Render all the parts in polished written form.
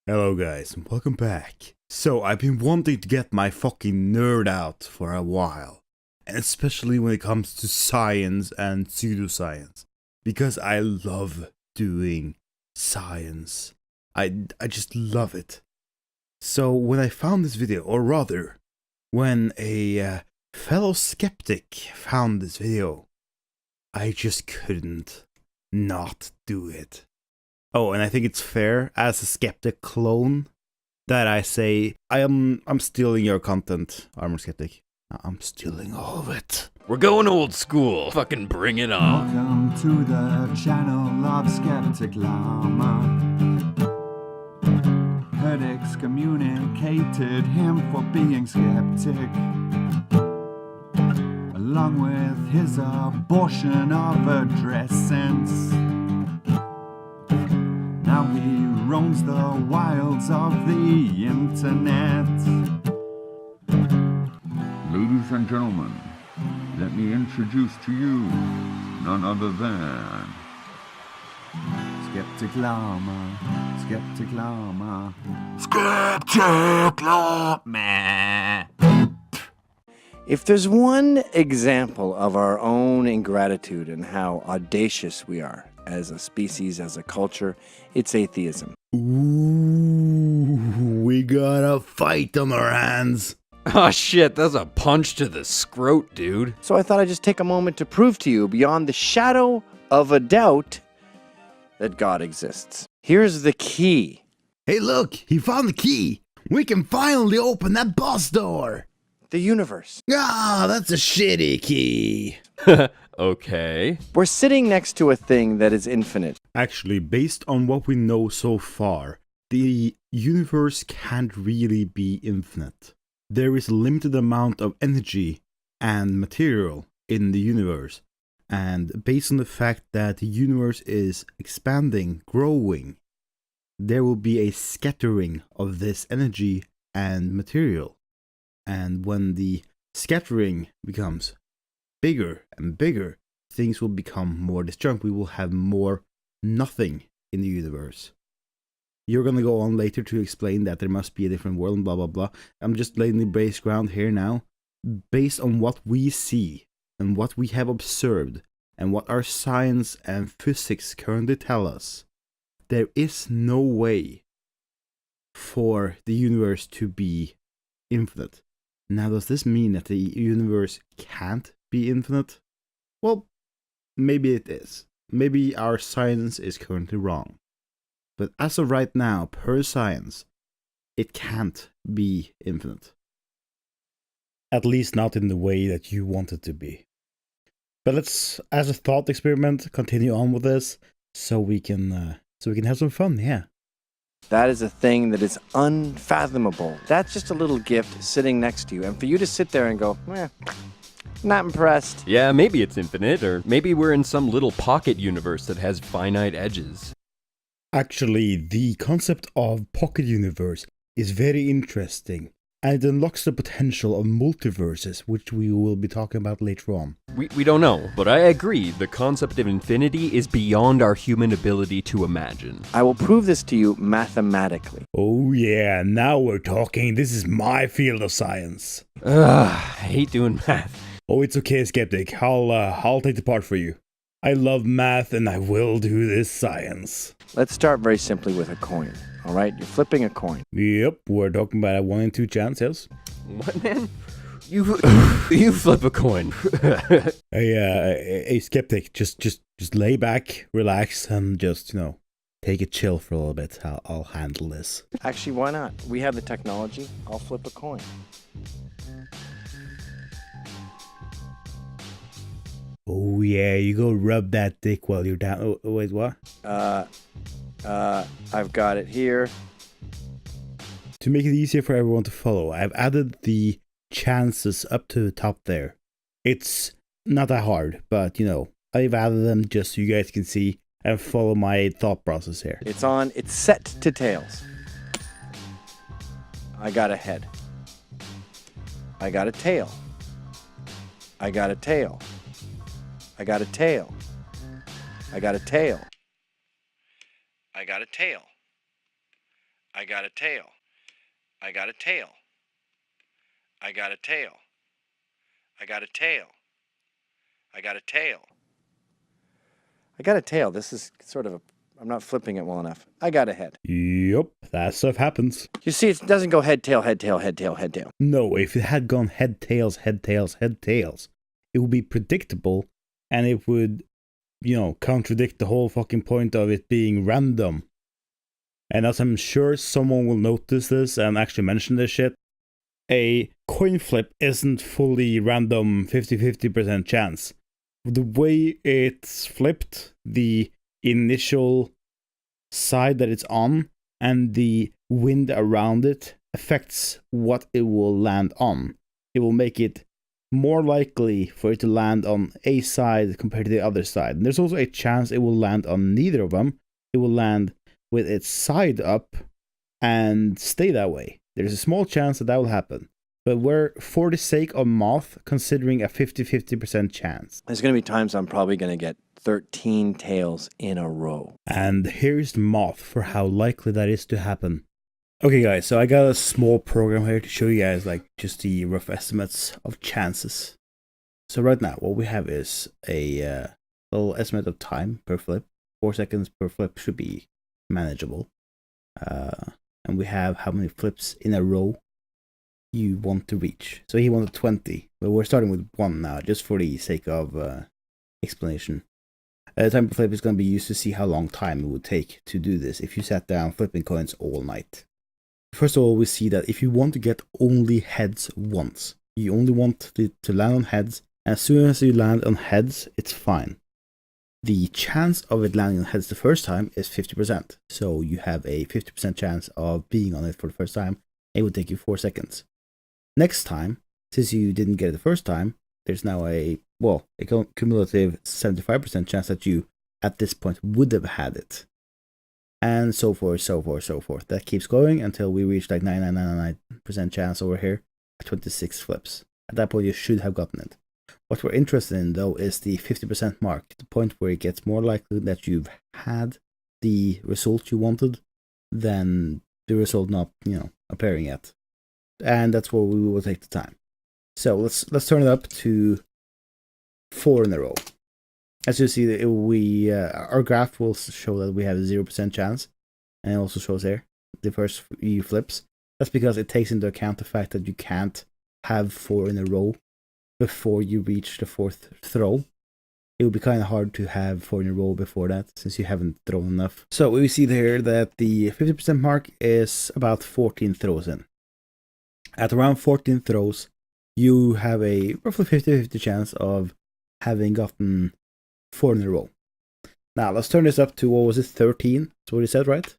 Hello guys, and welcome back. So I've been wanting to get my fucking nerd out for a while. And especially when it comes to science and pseudoscience. Because I love doing science. I just love it. So when I found this video, or rather, when a fellow skeptic found this video, I just couldn't not do it. Oh, and I think it's fair, as a skeptic clone, that I say, I'm stealing your content, Armoured Sceptic. I'm stealing all of it. We're going old school. Fucking bring it on. Welcome to the channel of Skeptic Llama. Had excommunicated him for being skeptic, along with his abortion of a dress sense. Now he roams the wilds of the internet. Ladies and gentlemen, let me introduce to you none other than Skeptic Llama, Skeptic Llama. Skeptic Llama. If there's one example of our own ingratitude and how audacious we are as a species, as a culture, it's atheism. Ooh, we got a fight on our hands. Oh shit, that's a punch to the scrot, dude. So I thought I'd just take a moment to prove to you, beyond the shadow of a doubt, that God exists. Here's the key. Hey look, he found the key. We can finally open that bus door. The universe. Ah, that's a shitty key. Okay. We're sitting next to a thing that is infinite. Actually, based on what we know so far, the universe can't really be infinite. There is a limited amount of energy and material in the universe. And based on the fact that the universe is expanding, growing, there will be a scattering of this energy and material. And when the scattering becomes bigger and bigger, things will become more disjunct. We will have more nothing in the universe. You're gonna go on later to explain that there must be a different world and blah blah blah. I'm just laying the base ground here now. Based on what we see and what we have observed and what our science and physics currently tell us, there is no way for the universe to be infinite. Now, does this mean that the universe can't be infinite? Well, maybe it is. Maybe our science is currently wrong. But as of right now, per science, it can't be infinite. At least not in the way that you want it to be. But let's, as a thought experiment, continue on with this so we can have some fun, yeah. That is a thing that is unfathomable. That's just a little gift sitting next to you. And for you to sit there and go, not impressed. Yeah, maybe it's infinite, or maybe we're in some little pocket universe that has finite edges. Actually, the concept of pocket universe is very interesting, and it unlocks the potential of multiverses, which we will be talking about later on. We don't know, but I agree, the concept of infinity is beyond our human ability to imagine. I will prove this to you mathematically. Oh yeah, now we're talking. This is my field of science. Ugh, I hate doing math. Oh, it's okay, Skeptic. I'll take the part for you. I love math and I will do this science. Let's start very simply with a coin. All right, you're flipping a coin. Yep, we're talking about a 1 in 2 chance, yes? What, man? You flip a coin. Hey, Skeptic, just lay back, relax, and just, take it chill for a little bit. I'll handle this. Actually, why not? We have the technology. I'll flip a coin. Oh yeah, you go rub that dick while you're down. Oh, wait, what? I've got it here. To make it easier for everyone to follow, I've added the chances up to the top there. It's not that hard, but I've added them just so you guys can see and follow my thought process here. It's set to tails. I got a head. I got a tail. I got a tail. I got a tail. I got a tail. I got a tail. I got a tail. I got a tail. I got a tail. I got a tail. I got a tail. I got a tail. This is sort of a... I'm not flipping it well enough. I got a head. Yup, that stuff happens. You see, it doesn't go head, tail, head, tail, head, tail, head, tail. No, if it had gone head, tails, head, tails, head, tails, it would be predictable, and it would, contradict the whole fucking point of it being random. And as I'm sure someone will notice this and actually mention this shit, a coin flip isn't fully random 50-50% chance. The way it's flipped, the initial side that it's on and the wind around it affects what it will land on. It will make it more likely for it to land on a side compared to the other side. And there's also a chance it will land on neither of them. It will land with its side up and stay that way. There's a small chance that will happen. But we're, for the sake of math, considering a 50-50% chance. There's going to be times I'm probably going to get 13 tails in a row. And here's the math for how likely that is to happen. Okay guys, so I got a small program here to show you guys just the rough estimates of chances. So right now what we have is a little estimate of time per flip. 4 seconds per flip should be manageable. And we have how many flips in a row you want to reach. So he wanted 20, but we're starting with 1 now, just for the sake of explanation. Time per flip is going to be used to see how long time it would take to do this if you sat down flipping coins all night. First of all, we see that if you want to get only heads once, you only want to land on heads, and as soon as you land on heads, it's fine. The chance of it landing on heads the first time is 50%, so you have a 50% chance of being on it for the first time. It would take you 4 seconds. Next time, since you didn't get it the first time, there's now a cumulative 75% chance that you, at this point, would have had it. And so forth, so forth, so forth. That keeps going until we reach 99.99% chance over here at 26 flips. At that point, you should have gotten it. What we're interested in, though, is the 50% mark, the point where it gets more likely that you've had the result you wanted than the result not, appearing yet. And that's where we will take the time. So let's turn it up to 4 in a row. As you see, our graph will show that we have a 0% chance, and it also shows here the first few flips. That's because it takes into account the fact that you can't have 4 in a row before you reach the 4th throw. It would be kind of hard to have 4 in a row before that, since you haven't thrown enough. So we see there that the 50% mark is about 14 throws in. At around 14 throws, you have a roughly 50-50 chance of having gotten 4 in a row. Now, let's turn this up to, 13? That's what he said, right?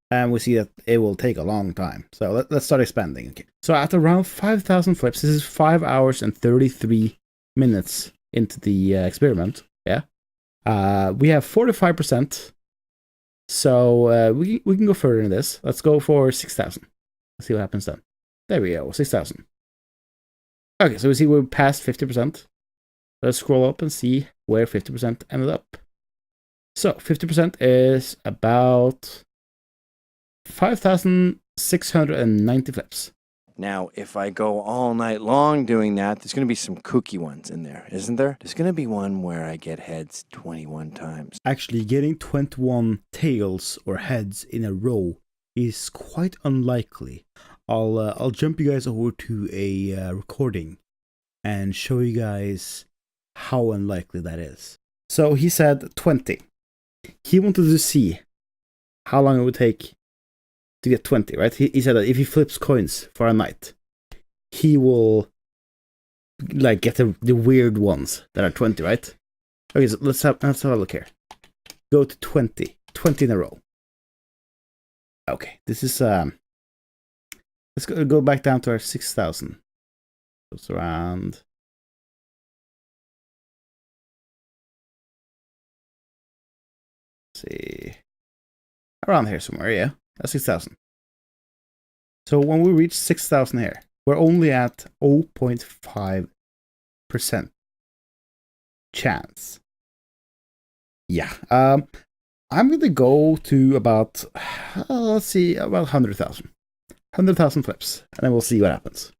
And we see that it will take a long time. So let's start expanding. Okay. So at around 5,000 flips, this is 5 hours and 33 minutes into the experiment. Yeah. We have 45%. So we can go further in this. Let's go for 6,000. Let's see what happens then. There we go, 6,000. Okay, so we see we're past 50%. Let's scroll up and see where 50% ended up. So 50% is about 5,690 flips. Now, if I go all night long doing that, there's going to be some kooky ones in there, isn't there? There's going to be one where I get heads 21 times. Actually, getting 21 tails or heads in a row is quite unlikely. I'll jump you guys over to a recording and show you guys how unlikely that is. So he said 20. He wanted to see how long it would take to get 20, right? He said that if he flips coins for a night, he will get the weird ones that are 20, right? Okay, so let's have a look here. Go to 20 in a row. Okay, this is let's go back down to our 6,000. It's around. Let's see, around here somewhere. Yeah, that's 6,000. So when we reach 6,000 here, we're only at 0.5% chance. Yeah. I'm going to go to about, let's see, about 100,000. 100,000 flips, and then we'll see what happens.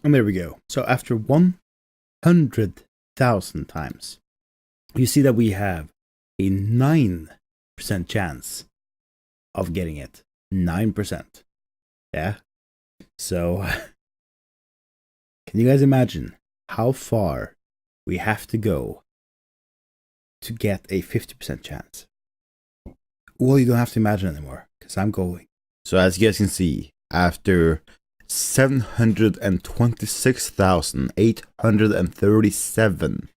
And there we go. So after 100,000 times, you see that we have a 9% chance of getting it. 9%. Yeah? So, can you guys imagine how far we have to go to get a 50% chance? Well, you don't have to imagine anymore, because I'm going. So as you guys can see, after 726,837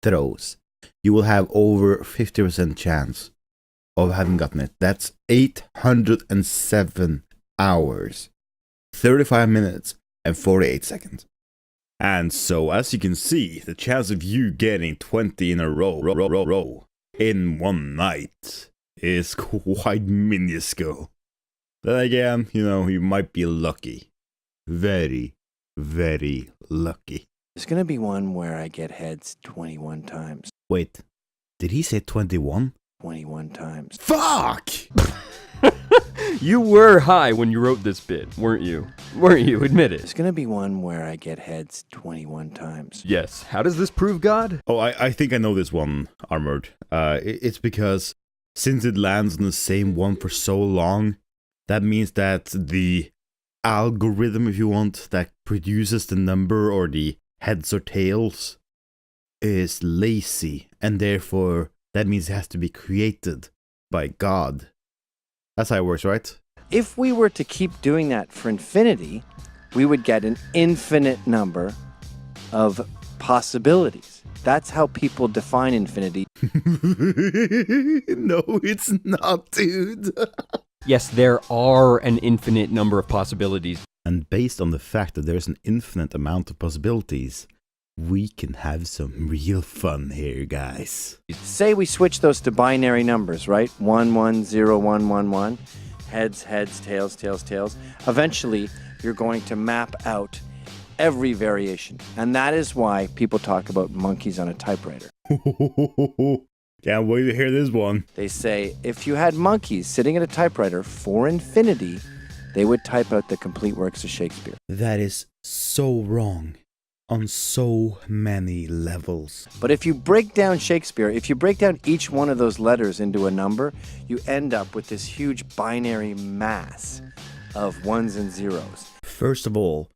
throws, you will have over 50% chance of having gotten it. That's 807 hours, 35 minutes, and 48 seconds. And so, as you can see, the chance of you getting 20 in a row in one night is quite minuscule. Then again, you might be lucky. Very, very lucky. There's going to be one where I get heads 21 times. Wait, did he say 21? 21 times. Fuck! You were high when you wrote this bit, weren't you? Admit it. There's going to be one where I get heads 21 times. Yes. How does this prove God? Oh, I think I know this one, Armored. It's because since it lands on the same one for so long, that means that the algorithm, if you want, that produces the number or the heads or tails is lazy, and therefore that means it has to be created by God. That's how it works, right? If we were to keep doing that for infinity, we would get an infinite number of possibilities. That's how people define infinity. No, it's not, dude. Yes, there are an infinite number of possibilities. And based on the fact that there's an infinite amount of possibilities, we can have some real fun here, guys. Say we switch those to binary numbers, right? 1, 1, 0, 1, 1, 1. Heads, heads, tails, tails, tails. Eventually, you're going to map out every variation. And that is why people talk about monkeys on a typewriter. Can't wait to hear this one. They say if you had monkeys sitting at a typewriter for infinity, they would type out the complete works of Shakespeare. That is so wrong on so many levels. But if you break down Shakespeare, if you break down each one of those letters into a number, you end up with this huge binary mass of ones and zeros. First of all,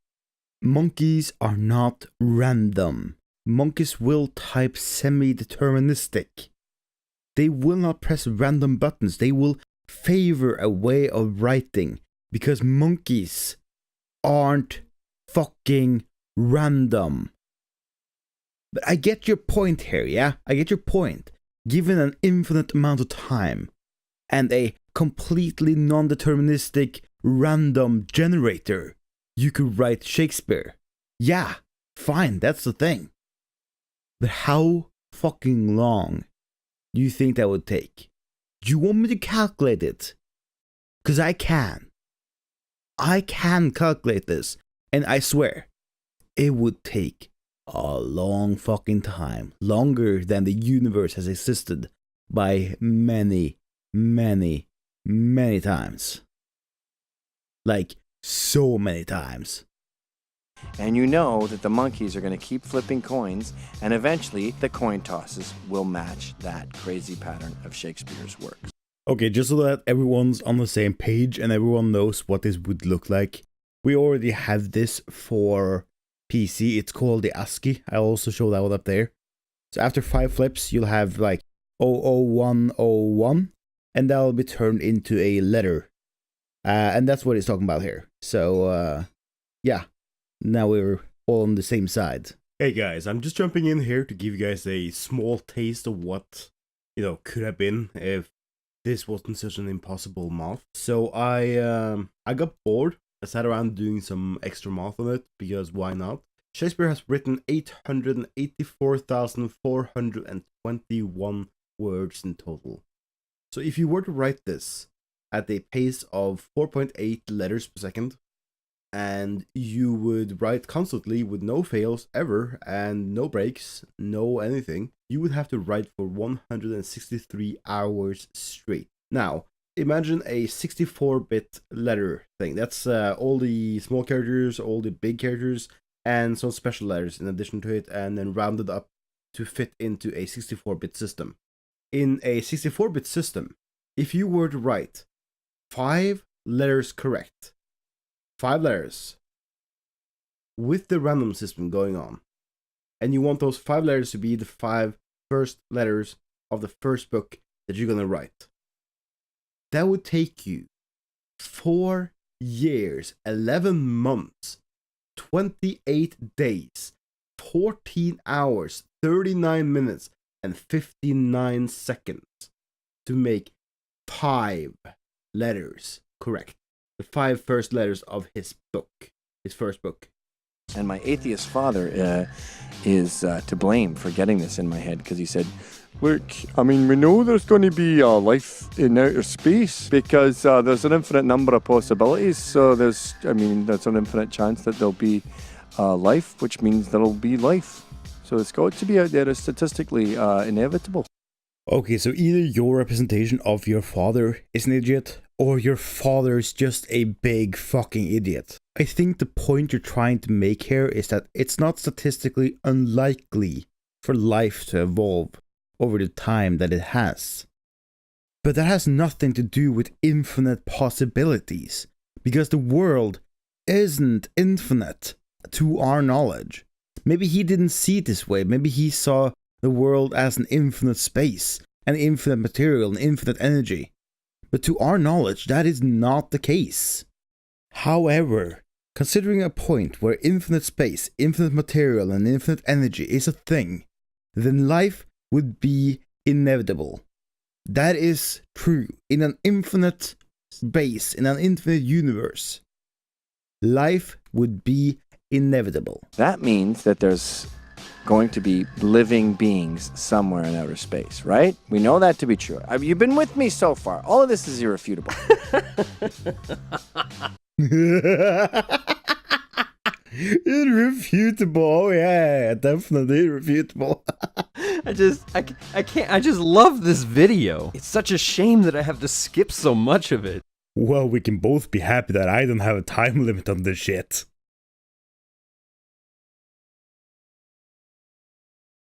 monkeys are not random. Monkeys will type semi-deterministic. They will not press random buttons. They will favor a way of writing because monkeys aren't fucking random. But I get your point here, yeah? I get your point. Given an infinite amount of time and a completely non-deterministic random generator, you could write Shakespeare. Yeah, fine, that's the thing. But how fucking long do you think that would take? Do you want me to calculate it? Because I can. I can calculate this, and I swear, it would take a long fucking time. Longer than the universe has existed by many, many, many times. Like, so many times. And you know that the monkeys are going to keep flipping coins, and eventually the coin tosses will match that crazy pattern of Shakespeare's works. Okay, just so that everyone's on the same page and everyone knows what this would look like, we already have this for PC. It's called the ASCII. I'll also show that one up there. So after 5 flips, you'll have like 00101, and that'll be turned into a letter. And that's what it's talking about here. So, yeah. Now we're all on the same side. Hey guys, I'm just jumping in here to give you guys a small taste of what, could have been if this wasn't such an impossible math. So I got bored. I sat around doing some extra math on it, because why not? Shakespeare has written 884,421 words in total. So if you were to write this at a pace of 4.8 letters per second, and you would write constantly with no fails ever, and no breaks, no anything, you would have to write for 163 hours straight. Now, imagine a 64-bit letter thing. That's all the small characters, all the big characters, and some special letters in addition to it, and then rounded up to fit into a 64-bit system. In a 64-bit system, if you were to write 5 letters correct, 5 letters, with the random system going on, and you want those 5 letters to be the 5 first letters of the first book that you're gonna write, that would take you 4 years, 11 months, 28 days, 14 hours, 39 minutes, and 59 seconds to make 5 letters correct. The 5 first letters of his book, his first book. And my atheist father is to blame for getting this in my head, because he said, look, I mean, we know there's going to be life in outer space because there's an infinite number of possibilities. So there's an infinite chance that there'll be life, which means there'll be life. So it's got to be out there. It's statistically inevitable. Okay, so either your representation of your father is an idiot, or your father's just a big fucking idiot. I think the point you're trying to make here is that it's not statistically unlikely for life to evolve over the time that it has. But that has nothing to do with infinite possibilities, because the world isn't infinite to our knowledge. Maybe he didn't see it this way. Maybe he saw the world as an infinite space, an infinite material, an infinite energy. But to our knowledge, that is not the case. However, considering a point where infinite space, infinite material, and infinite energy is a thing, then life would be inevitable. That is true. In an infinite space, in an infinite universe, life would be inevitable. That means that there's going to be living beings somewhere in outer space, right? We know that to be true. You've been with me so far. All of this is irrefutable. Irrefutable. Oh yeah, definitely irrefutable. I can't, I just love this video. It's such a shame that I have to skip so much of it. Well, we can both be happy that I don't have a time limit on this shit.